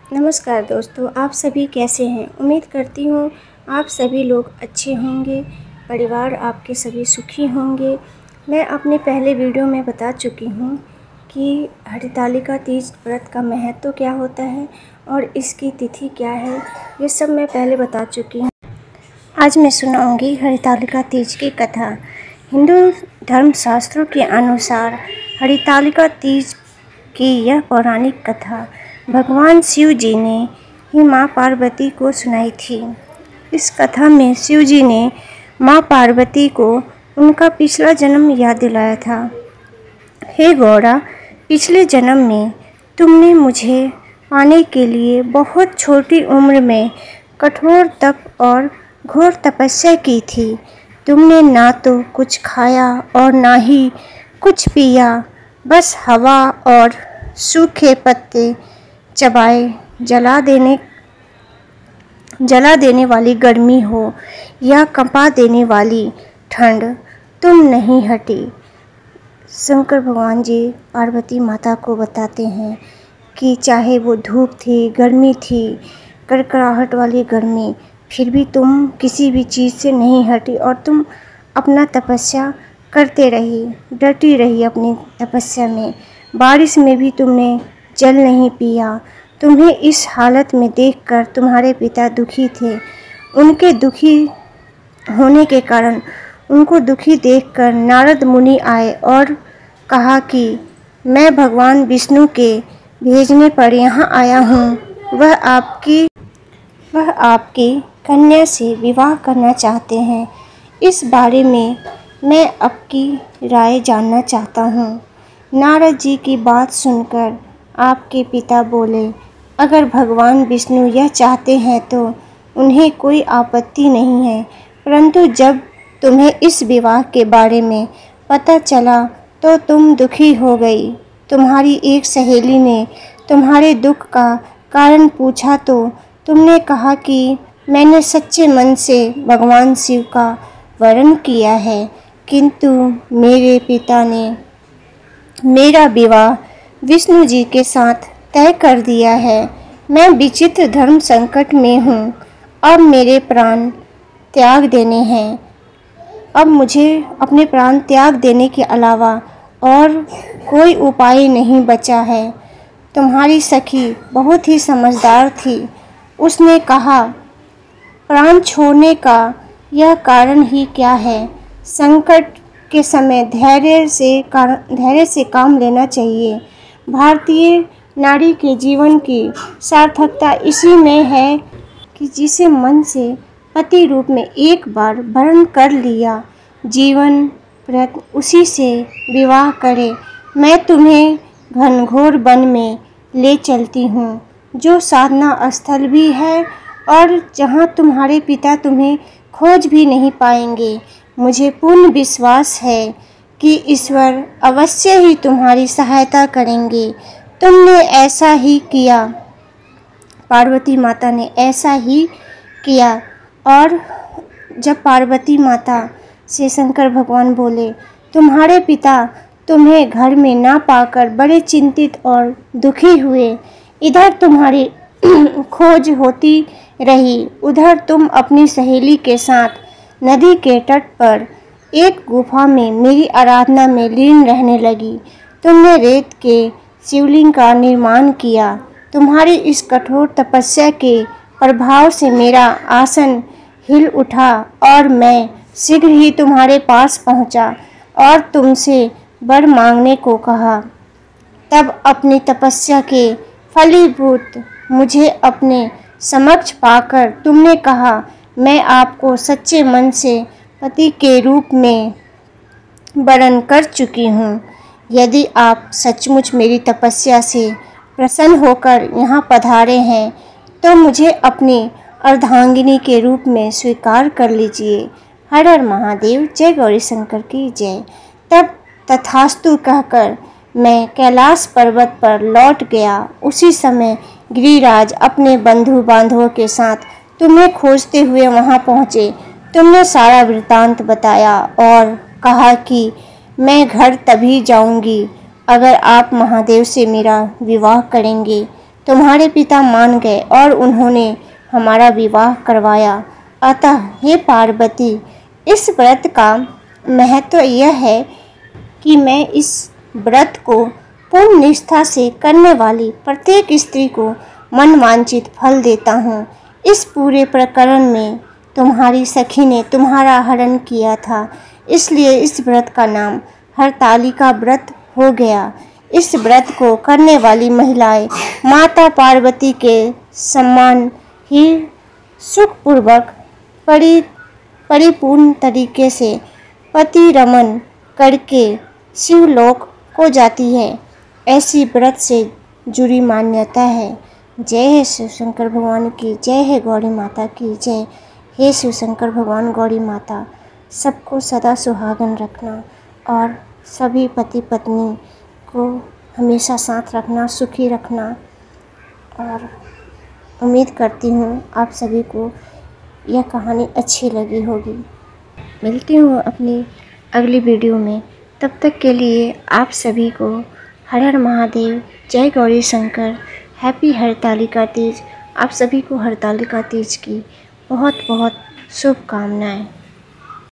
नमस्कार दोस्तों, आप सभी कैसे हैं। उम्मीद करती हूँ आप सभी लोग अच्छे होंगे, परिवार आपके सभी सुखी होंगे। मैं अपने पहले वीडियो में बता चुकी हूँ कि हरितालिका तीज व्रत का महत्व क्या होता है और इसकी तिथि क्या है, ये सब मैं पहले बता चुकी हूँ। आज मैं सुनाऊंगी हरितालिका तीज की कथा। हिंदू धर्मशास्त्रों के अनुसार हरितालिका तीज की यह पौराणिक कथा भगवान शिव जी ने ही माँ पार्वती को सुनाई थी। इस कथा में शिव जी ने माँ पार्वती को उनका पिछला जन्म याद दिलाया था। हे गौरा, पिछले जन्म में तुमने मुझे पाने के लिए बहुत छोटी उम्र में कठोर तप और घोर तपस्या की थी। तुमने ना तो कुछ खाया और ना ही कुछ पिया, बस हवा और सूखे पत्ते चबाए। जला देने वाली गर्मी हो या कंपा देने वाली ठंड, तुम नहीं हटी। शंकर भगवान जी पार्वती माता को बताते हैं कि चाहे वो धूप थी, गर्मी थी, कड़कड़ाहट वाली गर्मी, फिर भी तुम किसी भी चीज़ से नहीं हटी और तुम अपना तपस्या करते रही, डटी रही अपनी तपस्या में। बारिश में भी तुमने जल नहीं पिया। तुम्हें इस हालत में देखकर तुम्हारे पिता दुखी थे। उनके दुखी होने के कारण, उनको दुखी देखकर नारद मुनि आए और कहा कि मैं भगवान विष्णु के भेजने पर यहाँ आया हूँ। वह आपकी कन्या से विवाह करना चाहते हैं। इस बारे में मैं आपकी राय जानना चाहता हूँ। नारद जी की बात सुनकर आपके पिता बोले, अगर भगवान विष्णु यह चाहते हैं तो उन्हें कोई आपत्ति नहीं है, परंतु जब तुम्हें इस विवाह के बारे में पता चला तो तुम दुखी हो गई। तुम्हारी एक सहेली ने तुम्हारे दुख का कारण पूछा तो तुमने कहा कि मैंने सच्चे मन से भगवान शिव का वरण किया है, किंतु मेरे पिता ने मेरा विवाह विष्णु जी के साथ तय कर दिया है। मैं विचित्र धर्म संकट में हूँ। अब मेरे प्राण त्याग देने हैं। अब मुझे अपने प्राण त्याग देने के अलावा और कोई उपाय नहीं बचा है। तुम्हारी सखी बहुत ही समझदार थी। उसने कहा, प्राण छोड़ने का यह कारण ही क्या है। संकट के समय धैर्य से काम लेना चाहिए। भारतीय नारी के जीवन की सार्थकता इसी में है कि जिसे मन से पति रूप में एक बार वरण कर लिया, जीवन प्रयत्न उसी से विवाह करे। मैं तुम्हें घनघोर वन में ले चलती हूँ, जो साधना स्थल भी है और जहाँ तुम्हारे पिता तुम्हें खोज भी नहीं पाएंगे। मुझे पूर्ण विश्वास है कि ईश्वर अवश्य ही तुम्हारी सहायता करेंगे। तुमने ऐसा ही किया। पार्वती माता ने ऐसा ही किया। और जब पार्वती माता से शंकर भगवान बोले, तुम्हारे पिता तुम्हें घर में ना पाकर बड़े चिंतित और दुखी हुए। इधर तुम्हारी खोज होती रही, उधर तुम अपनी सहेली के साथ नदी के तट पर एक गुफा में मेरी आराधना में लीन रहने लगी। तुमने रेत के शिवलिंग का निर्माण किया। तुम्हारी इस कठोर तपस्या के प्रभाव से मेरा आसन हिल उठा और मैं शीघ्र ही तुम्हारे पास पहुंचा और तुमसे वर मांगने को कहा। तब अपनी तपस्या के फलीभूत मुझे अपने समक्ष पाकर तुमने कहा, मैं आपको सच्चे मन से पति के रूप में वरण कर चुकी हूँ। यदि आप सचमुच मेरी तपस्या से प्रसन्न होकर यहाँ पधारे हैं तो मुझे अपनी अर्धांगिनी के रूप में स्वीकार कर लीजिए। हर हर महादेव, जय गौरी शंकर की जय। तब तथास्तु कहकर मैं कैलाश पर्वत पर लौट गया। उसी समय गिरिराज अपने बंधु बांधवों के साथ तुम्हें खोजते हुए वहाँ पहुँचे। तुमने सारा वृत्तांत बताया और कहा कि मैं घर तभी जाऊंगी अगर आप महादेव से मेरा विवाह करेंगे। तुम्हारे पिता मान गए और उन्होंने हमारा विवाह करवाया। अतः हे पार्वती, इस व्रत का महत्व यह है कि मैं इस व्रत को पूर्ण निष्ठा से करने वाली प्रत्येक स्त्री को मनवांछित फल देता हूँ। इस पूरे प्रकरण में तुम्हारी सखी ने तुम्हारा हरण किया था, इसलिए इस व्रत का नाम हरतालिका व्रत हो गया। इस व्रत को करने वाली महिलाएं माता पार्वती के सम्मान ही सुखपूर्वक परिपूर्ण तरीके से पति रमन करके शिवलोक को जाती है। ऐसी व्रत से जुड़ी मान्यता है। जय हे शिव शंकर भगवान की जय, है गौरी माता की जय। हे शिव शंकर भगवान, गौरी माता सबको सदा सुहागन रखना और सभी पति पत्नी को हमेशा साथ रखना, सुखी रखना। और उम्मीद करती हूँ आप सभी को यह कहानी अच्छी लगी होगी। मिलती हूँ अपनी अगली वीडियो में। तब तक के लिए आप सभी को हर हर महादेव, जय गौरी शंकर, हैप्पी हरतालिका तीज। आप सभी को हरतालिका तीज की बहुत बहुत शुभकामनाएं।